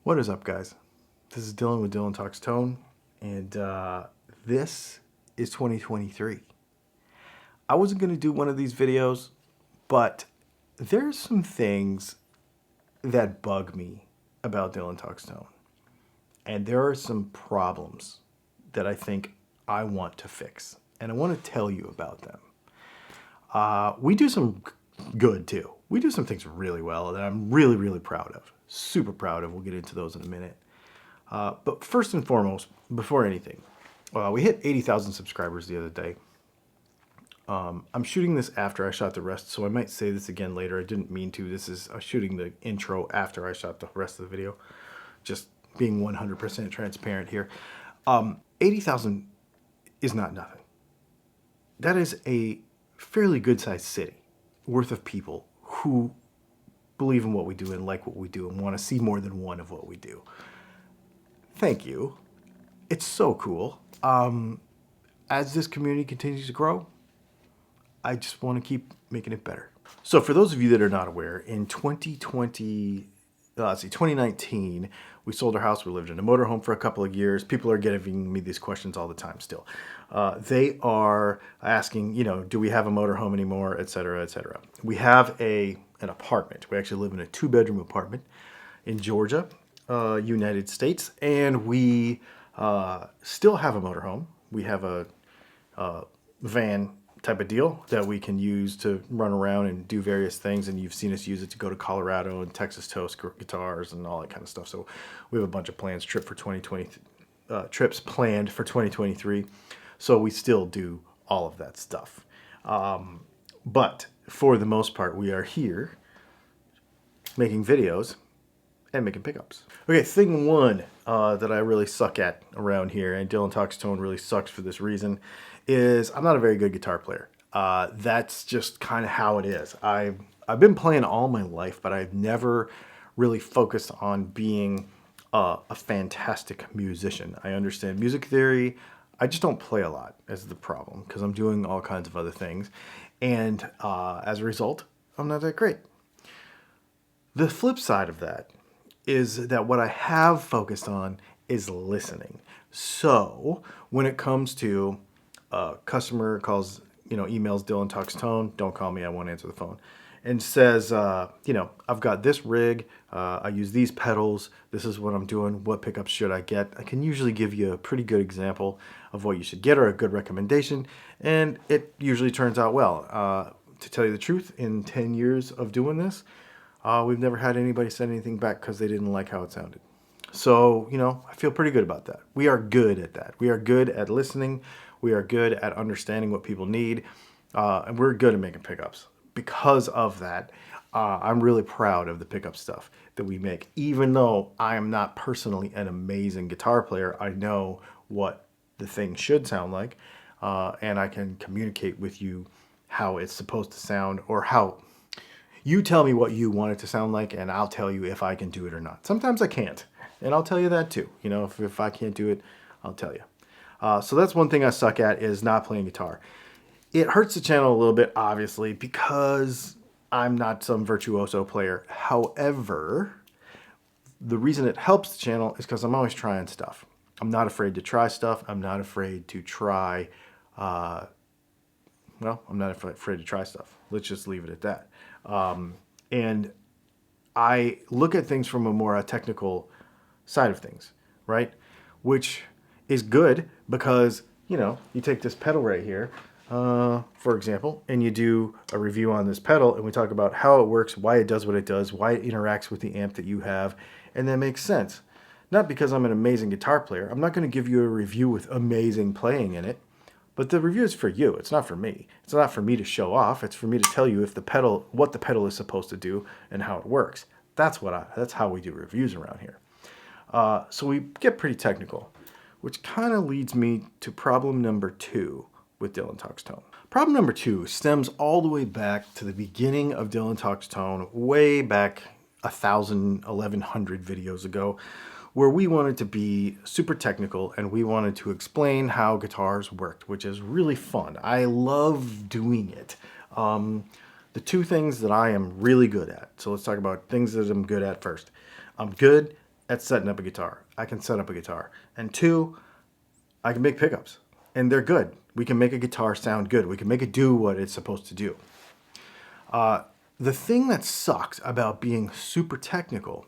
What is up, guys? This is Dylan with Dylan Talks Tone, and this is 2023. I wasn't going to do one of these videos, but there's some things that bug me about Dylan Talks Tone, and there are some problems that I think I want to fix, and I want to tell you about them. We do some good too. We do some things really well that I'm really, really proud of. Super proud of. We'll get into those in a minute. But first and foremost, before anything, we hit 80,000 subscribers the other day. I'm shooting this after I shot the rest, so I might say this again later. I didn't mean to. This is shooting the intro after I shot the rest of the video. Just being 100% transparent here. 80,000 is not nothing. That is a fairly good-sized city worth of people who believe in what we do and like what we do and want to see more than one of what we do. Thank you. It's so cool. As this community continues to grow, I just want to keep making it better. So for those of you that are not aware, in 2019, we sold our house. We lived in a motorhome for a couple of years. People are giving me these questions all the time still. They are asking, do we have a motorhome anymore, et cetera, et cetera. We have an apartment. We actually live in a 2-bedroom apartment in Georgia, United States, and we still have a motorhome. We have a van type of deal that we can use to run around and do various things, and you've seen us use it to go to Colorado and Texas tow guitars and all that kind of stuff. So we have a bunch of trips planned for 2023. So we still do all of that stuff. But for the most part, we are here making videos and making pickups. Okay, thing one that I really suck at around here, and Dylan Talks Tone really sucks for this reason, is I'm not a very good guitar player. That's just kind of how it is. I've been playing all my life, but I've never really focused on being a fantastic musician. I understand music theory. I just don't play a lot is the problem, because I'm doing all kinds of other things. And as a result, I'm not that great. The flip side of that is that what I have focused on is listening. So when it comes to customer calls, emails Dylan Talks Tone, don't call me, I won't answer the phone, and says, I've got this rig, I use these pedals, this is what I'm doing, what pickups should I get? I can usually give you a pretty good example of what you should get or a good recommendation, and it usually turns out well. To tell you the truth, in 10 years of doing this, we've never had anybody send anything back because they didn't like how it sounded. So, I feel pretty good about that. We are good at that. We are good at listening. We are good at understanding what people need. And we're good at making pickups. Because of that, I'm really proud of the pickup stuff that we make. Even though I am not personally an amazing guitar player, I know what the thing should sound like. And I can communicate with you how it's supposed to sound, or how you tell me what you want it to sound like, and I'll tell you if I can do it or not. Sometimes I can't, and I'll tell you that too. If I can't do it, I'll tell you. So that's one thing I suck at, is not playing guitar. It hurts the channel a little bit, obviously, because I'm not some virtuoso player. However, the reason it helps the channel is because I'm always trying stuff. I'm not afraid to try stuff. I'm not afraid to try, I'm not afraid to try stuff. Let's just leave it at that. And I look at things from a more technical side of things, right? Which is good because, you take this pedal right here, for example, and you do a review on this pedal, and we talk about how it works, why it does what it does, why it interacts with the amp that you have, and that makes sense. Not because I'm an amazing guitar player. I'm not going to give you a review with amazing playing in it. But the review is for you. It's not for me. It's not for me to show off. It's for me to tell you what the pedal is supposed to do and how it works. That's how we do reviews around here. So we get pretty technical, which kind of leads me to problem number 2 with Dylan Talks Tone. Problem number 2 stems all the way back to the beginning of Dylan Talks Tone, way back 1,100 videos ago, where we wanted to be super technical and we wanted to explain how guitars worked, which is really fun. I love doing it. The two things that I am really good at. So let's talk about things that I'm good at first. I'm good at setting up a guitar. I can set up a guitar. And 2, I can make pickups. And they're good. We can make a guitar sound good. We can make it do what it's supposed to do. The thing that sucks about being super technical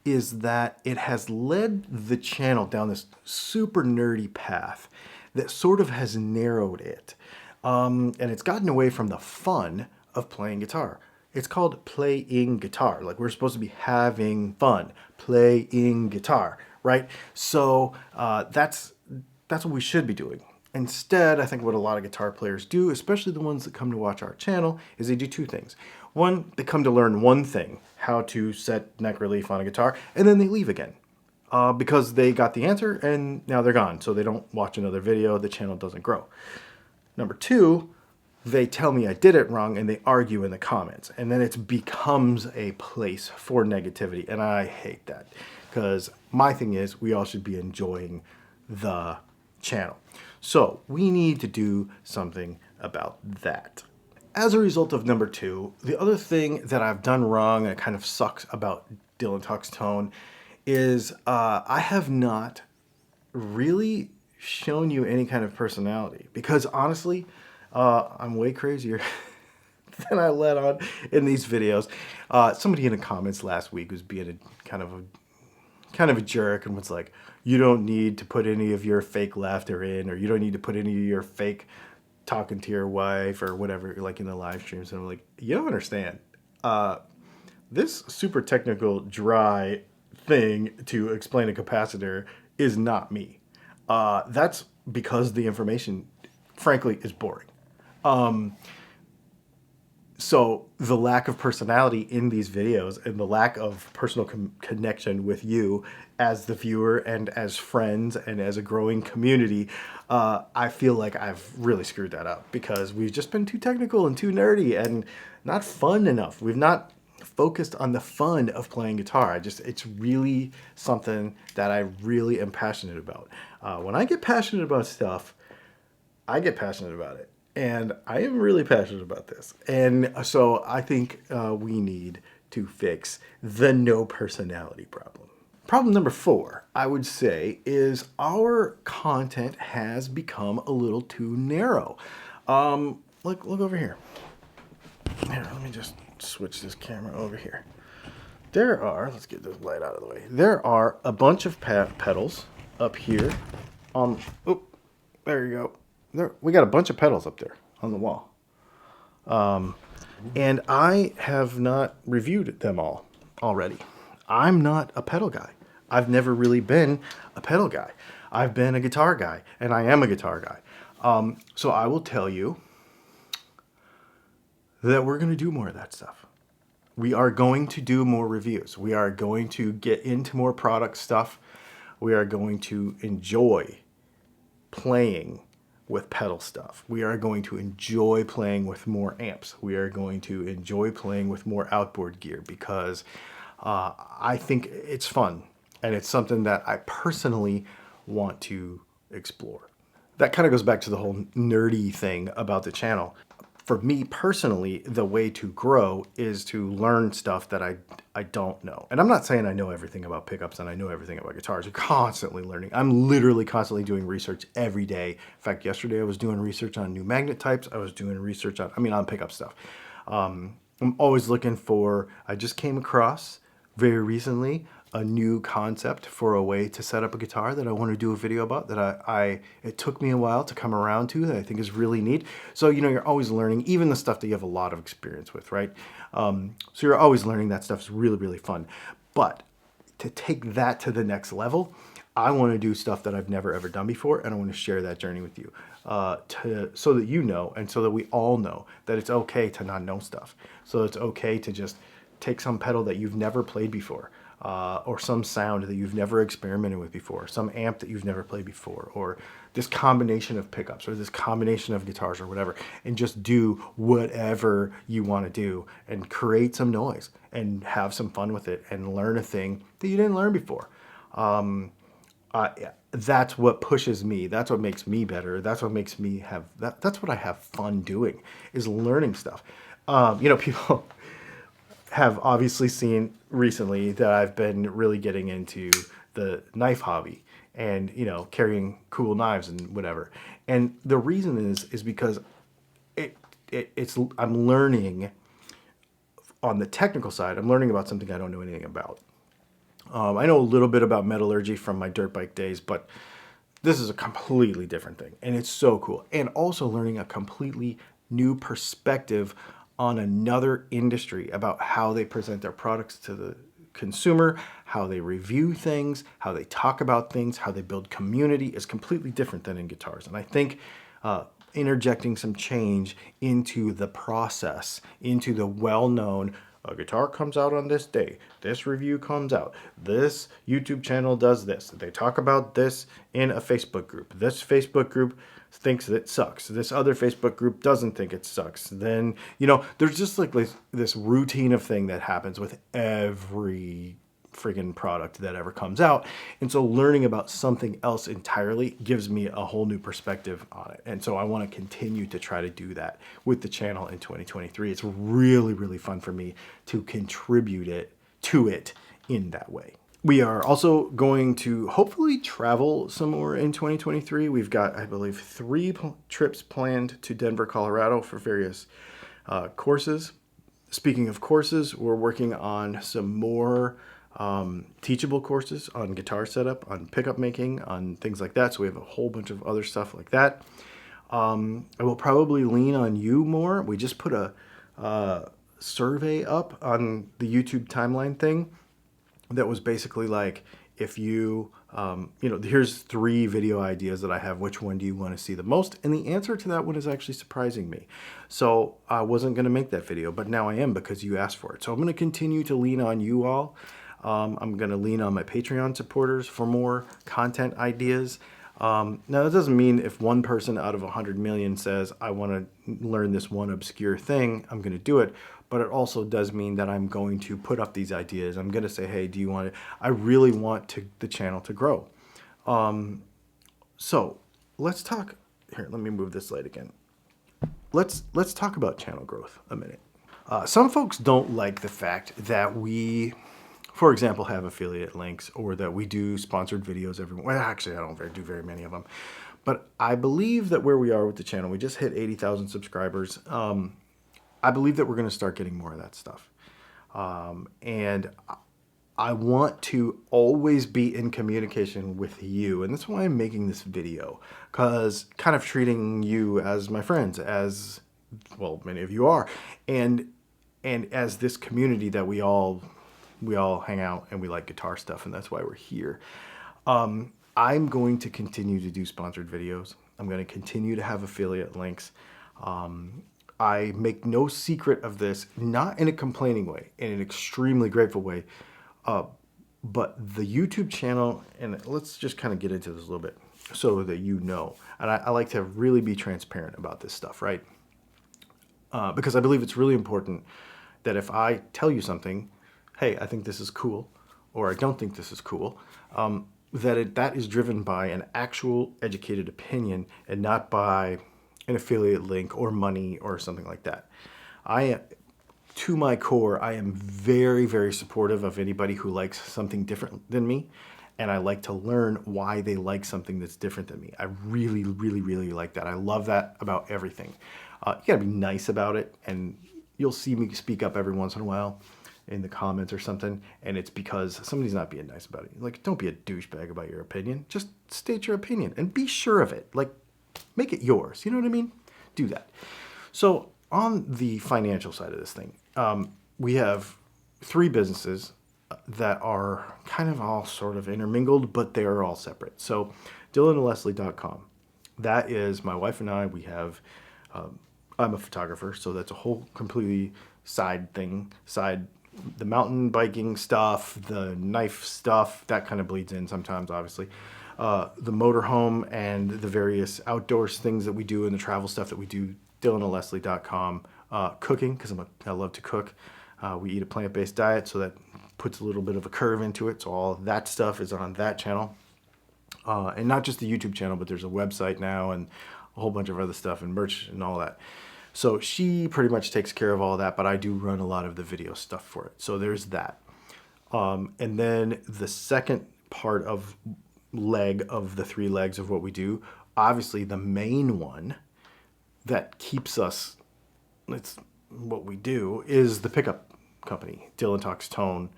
is that it has led the channel down this super nerdy path that sort of has narrowed it. And it's gotten away from the fun of playing guitar. It's called playing guitar. Like, we're supposed to be having fun, playing guitar, right? So that's what we should be doing. Instead, I think what a lot of guitar players do, especially the ones that come to watch our channel, is they do 2 things. 1, they come to learn one thing, how to set neck relief on a guitar, and then they leave again because they got the answer and now they're gone. So they don't watch another video, the channel doesn't grow. Number 2, they tell me I did it wrong and they argue in the comments. And then it becomes a place for negativity. And I hate that because my thing is we all should be enjoying the channel. So we need to do something about that. As a result of number 2, the other thing that I've done wrong and it kind of sucks about Dylan Talks Tone is I have not really shown you any kind of personality because honestly, I'm way crazier than I let on in these videos. Somebody in the comments last week was being a kind of a jerk and was like, you don't need to put any of your fake laughter in, or you don't need to put any of your fake talking to your wife or whatever, like in the live streams. And I'm like, you don't understand. This super technical, dry thing to explain a capacitor is not me. That's because the information, frankly, is boring. So the lack of personality in these videos and the lack of personal connection with you as the viewer and as friends and as a growing community, I feel like I've really screwed that up because we've just been too technical and too nerdy and not fun enough. We've not focused on the fun of playing guitar. It's really something that I really am passionate about. When I get passionate about stuff, I get passionate about it. And I am really passionate about this. And so I think we need to fix the no personality problem. Problem number 4, I would say, is our content has become a little too narrow. Look over here. Here, let me just switch this camera over here. Let's get this light out of the way. There are a bunch of pedals up here on, there you go. We got a bunch of pedals up there on the wall. And I have not reviewed them all already. I'm not a pedal guy. I've never really been a pedal guy. I've been a guitar guy, and I am a guitar guy. So I will tell you that we're going to do more of that stuff. We are going to do more reviews. We are going to get into more product stuff. We are going to enjoy playing with pedal stuff. We are going to enjoy playing with more amps. We are going to enjoy playing with more outboard gear because I think it's fun and it's something that I personally want to explore. That kind of goes back to the whole nerdy thing about the channel. For me personally, the way to grow is to learn stuff that I don't know. And I'm not saying I know everything about pickups and I know everything about guitars. You're constantly learning. I'm literally constantly doing research every day. In fact, yesterday I was doing research on new magnet types. I was doing research on pickup stuff. I'm always looking for, I just came across very recently a new concept for a way to set up a guitar that I want to do a video about that it took me a while to come around to that I think is really neat. So, you're always learning, even the stuff that you have a lot of experience with, right? So you're always learning. That stuff's really, really fun. But to take that to the next level, I want to do stuff that I've never ever done before, and I want to share that journey with you so that you know, and so that we all know that it's okay to not know stuff. So it's okay to just take some pedal that you've never played before, or some sound that you've never experimented with before, some amp that you've never played before, or this combination of pickups or this combination of guitars or whatever, and just do whatever you want to do and create some noise and have some fun with it and learn a thing that you didn't learn before. That's what pushes me. That's what makes me better. That's what makes me have that's what I have fun doing, is learning stuff. People have obviously seen recently that I've been really getting into the knife hobby and, you know, carrying cool knives and whatever. And the reason is because it's I'm learning on the technical side. I'm learning about something I don't know anything about. I know a little bit about metallurgy from my dirt bike days, but this is a completely different thing. And it's so cool. And also learning a completely new perspective on another industry about how they present their products to the consumer, how they review things, how they talk about things, how they build community is completely different than in guitars. And I think interjecting some change into the process, into the well-known, a guitar comes out on this day, this review comes out, this YouTube channel does this, they talk about this in a Facebook group, this Facebook group thinks that it sucks, this other Facebook group doesn't think it sucks. Then, you know, there's just like this routine of thing that happens with every friggin' product that ever comes out. And so learning about something else entirely gives me a whole new perspective on it. And so I want to continue to try to do that with the channel in 2023. It's really, really fun for me to contribute to it in that way. We are also going to hopefully travel some more in 2023. We've got, I believe, 3 trips planned to Denver, Colorado for various courses. Speaking of courses, we're working on some more teachable courses on guitar setup, on pickup making, on things like that. So we have a whole bunch of other stuff like that. I will probably lean on you more. We just put a survey up on the YouTube timeline thing that was basically like, if you, you know, here's 3 video ideas that I have. Which one do you want to see the most? And the answer to that one is actually surprising me. So I wasn't going to make that video, but now I am because you asked for it. So I'm going to continue to lean on you all. I'm going to lean on my Patreon supporters for more content ideas. Now, that doesn't mean if one person out of 100 million says, I want to learn this one obscure thing, I'm going to do it. But it also does mean that I'm going to put up these ideas. I'm going to say, hey, do you want to? I really want the channel to grow. So let's talk. Here, let me move this slide again. Let's talk about channel growth a minute. Some folks don't like the fact that we, for example, have affiliate links, or that we do sponsored videos every. Well, actually, I don't do very many of them. But I believe that where we are with the channel, we just hit 80,000 subscribers. I believe that we're going to start getting more of that stuff. And I want to always be in communication with you. And that's why I'm making this video, because kind of treating you as my friends, as, well, many of you are, and as this community that we all hang out and we like guitar stuff, and that's why we're here. I'm going to continue to do sponsored videos. I'm going to continue to have affiliate links. I make no secret of this, not in a complaining way, in an extremely grateful way. But the YouTube channel, and let's just kind of get into this a little bit so that you know. And I like to really be transparent about this stuff, right? Because I believe it's really important that if I tell you something, hey, I think this is cool, or I don't think this is cool, that is driven by an actual educated opinion and not by an affiliate link or money or something like that. To my core, I am very, very supportive of anybody who likes something different than me. And I like to learn why they like something that's different than me. I really, really, really like that. I love that about everything. You gotta be nice about it, and you'll see me speak up every once in a while in the comments or something, and it's because somebody's not being nice about it. Like, don't be a douchebag about your opinion. Just state your opinion and be sure of it. Like, make it yours. You know what I mean? Do that. So on the financial side of this thing, we have 3 businesses that are kind of all sort of intermingled, but they are all separate. So DylanandLeslie.com, that is my wife and I. We have, I'm a photographer, so that's a whole completely side thing. The mountain biking stuff, the knife stuff, that kind of bleeds in sometimes, obviously. The motorhome and the various outdoors things that we do and the travel stuff that we do, DylanandLeslie.com. Cooking, because I love to cook. We eat a plant-based diet, so that puts a little bit of a curve into it. So all that stuff is on that channel. And not just the YouTube channel, but there's a website now and a whole bunch of other stuff and merch and all that. So she pretty much takes care of all that, but I do run a lot of the video stuff for it. So there's that. And then the second part of leg of the 3 legs of what we do, obviously the main one that keeps us, it's what we do, is the pickup company, Dylan Talks Tone.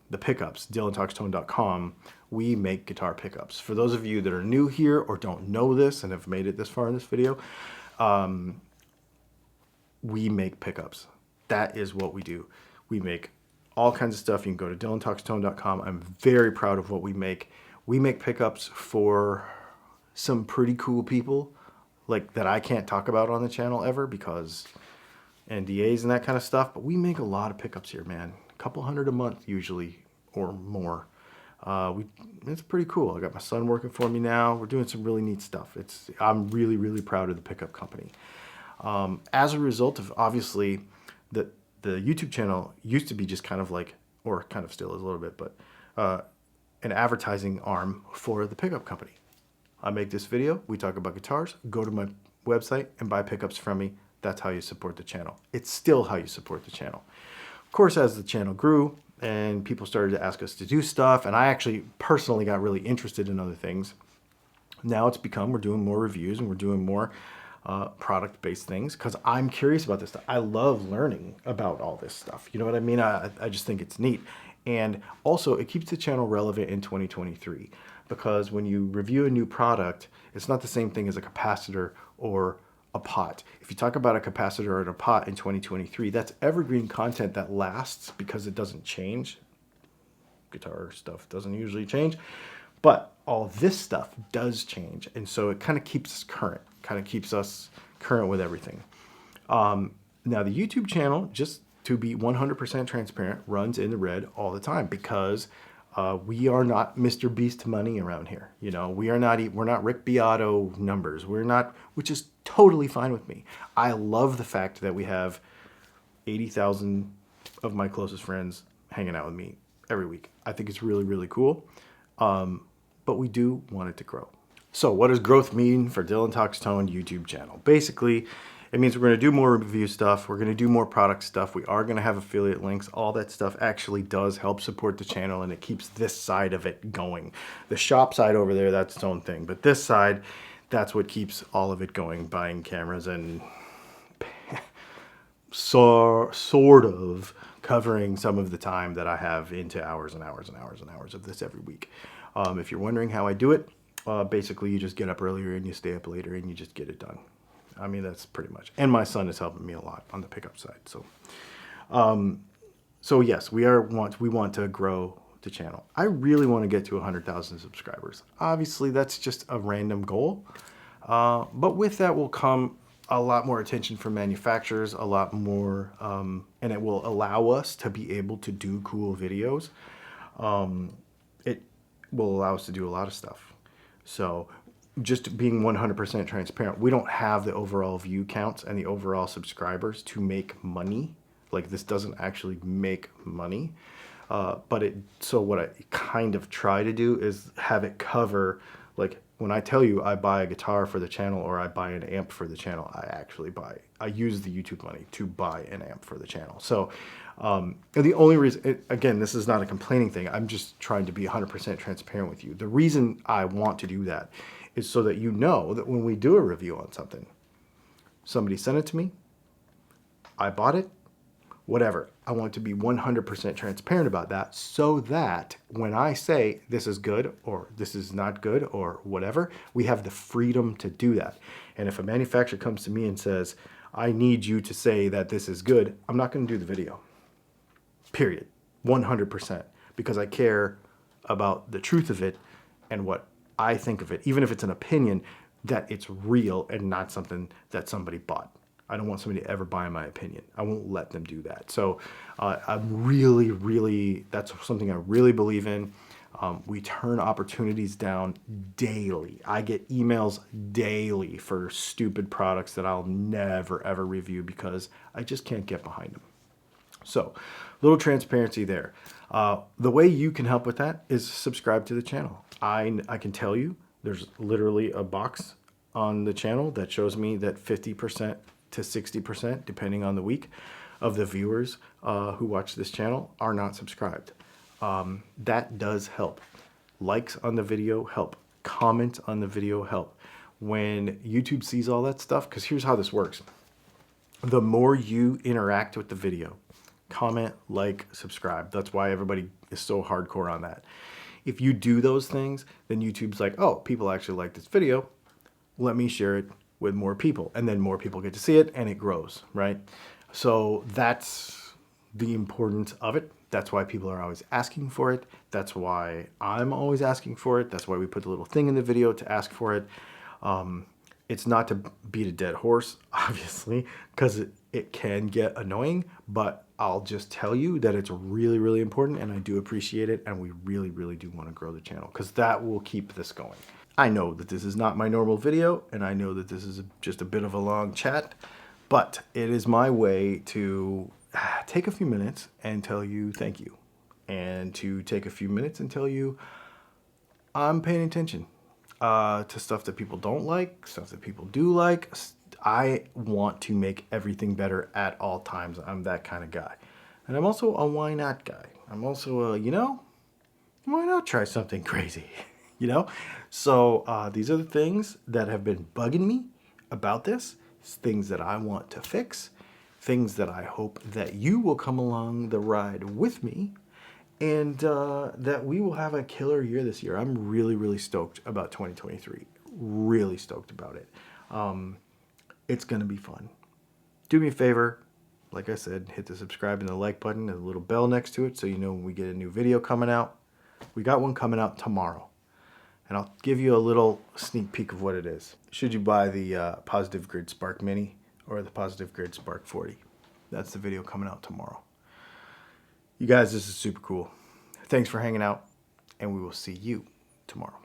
The pickups, DylanTalksTone.com. We make guitar pickups. For those of you that are new here or don't know this and have made it this far in this video, we make pickups. That is what we do. We make all kinds of stuff. You can go to DylanTalksTone.com. I'm very proud of what we make. We make pickups for some pretty cool people, like that I can't talk about on the channel ever because NDAs and that kind of stuff. But we make a lot of pickups here, man. A couple hundred a month usually or more. It's pretty cool. I got my son working for me now. We're doing some really neat stuff. I'm really, really proud of the pickup company. As a result of, obviously, the YouTube channel used to be just kind of like, or kind of still is a little bit, but an advertising arm for the pickup company. I make this video, we talk about guitars, go to my website and buy pickups from me. That's how you support the channel. It's still how you support the channel. Of course, as the channel grew and people started to ask us to do stuff, and I actually personally got really interested in other things, now it's become, we're doing more reviews and we're doing more product-based things because I'm curious about this stuff. I love learning about all this stuff. You know what I mean? I just think it's neat. And also, it keeps the channel relevant in 2023 because when you review a new product, it's not the same thing as a capacitor or a pot. If you talk about a capacitor and a pot in 2023, that's evergreen content that lasts because it doesn't change. Guitar stuff doesn't usually change, but all this stuff does change. And so it kind of keeps us current, with everything. Now the YouTube channel, just to be 100% transparent, runs in the red all the time because we are not Mr. Beast money around here. You know, we're not Rick Beato numbers. We're not, which is totally fine with me. I love the fact that we have 80,000 of my closest friends hanging out with me every week. I think it's really, really cool. But we do want it to grow. So what does growth mean for Dylan Talks Tone YouTube channel? Basically, it means we're going to do more review stuff. We're going to do more product stuff. We are going to have affiliate links. All that stuff actually does help support the channel, and it keeps this side of it going. The shop side over there, that's its own thing. But this side, that's what keeps all of it going, buying cameras and sort of covering some of the time that I have into hours and hours and hours and hours of this every week. If you're wondering how I do it, basically you just get up earlier and you stay up later and you just get it done. I mean, that's pretty much. And my son is helping me a lot on the pickup side. So yes, we want to grow the channel. I really want to get to 100,000 subscribers. Obviously, that's just a random goal. But with that will come a lot more attention from manufacturers, a lot more, and it will allow us to be able to do cool videos. It will allow us to do a lot of stuff. So just being 100% transparent, we don't have the overall view counts and the overall subscribers to make money. Like, this doesn't actually make money. So what I kind of try to do is have it cover, like, when I tell you I buy a guitar for the channel or I buy an amp for the channel, I use the YouTube money to buy an amp for the channel. So the only reason, again, this is not a complaining thing. I'm just trying to be 100% transparent with you. The reason I want to do that is so that you know that when we do a review on something, somebody sent it to me, I bought it, whatever. I want to be 100% transparent about that so that when I say this is good or this is not good or whatever, we have the freedom to do that. And if a manufacturer comes to me and says, I need you to say that this is good, I'm not going to do the video. Period. 100%. Because I care about the truth of it and what I think of it, even if it's an opinion, that it's real and not something that somebody bought. I don't want somebody to ever buy my opinion. I won't let them do that. So I'm really, that's something I really believe in. We turn opportunities down daily. I get emails daily for stupid products that I'll never, ever review because I just can't get behind them. So a little transparency there. The way you can help with that is subscribe to the channel. I can tell you there's literally a box on the channel that shows me that 50% to 60%, depending on the week, of the viewers who watch this channel are not subscribed. That does help. Likes on the video help. Comments on the video help. When YouTube sees all that stuff, because here's how this works. The more you interact with the video, comment, like, subscribe. That's why everybody is so hardcore on that. If you do those things, then YouTube's like, oh, people actually like this video. Let me share it with more people. And then more people get to see it and it grows, right? So that's the importance of it. That's why people are always asking for it. That's why I'm always asking for it. That's why we put the little thing in the video to ask for it. It's not to beat a dead horse, obviously, because it can get annoying, but I'll just tell you that it's really, really important, and I do appreciate it, and we really, really do want to grow the channel, because that will keep this going. I know that this is not my normal video, and I know that this is just a bit of a long chat, but it is my way to take a few minutes and tell you thank you, and to take a few minutes and tell you I'm paying attention to stuff that people don't like, stuff that people do like. I want to make everything better at all times. I'm that kind of guy. And I'm also a why not guy. I'm also a, why not try something crazy? So these are the things that have been bugging me about this. It's things that I want to fix. Things that I hope that you will come along the ride with me. And that we will have a killer year this year. I'm really, really stoked about 2023. Really stoked about it. It's going to be fun. Do me a favor. Like I said, hit the subscribe and the like button and the little bell next to it so you know when we get a new video coming out. We got one coming out tomorrow. And I'll give you a little sneak peek of what it is. Should you buy the Positive Grid Spark Mini or the Positive Grid Spark 40? That's the video coming out tomorrow. You guys, this is super cool. Thanks for hanging out, and we will see you tomorrow.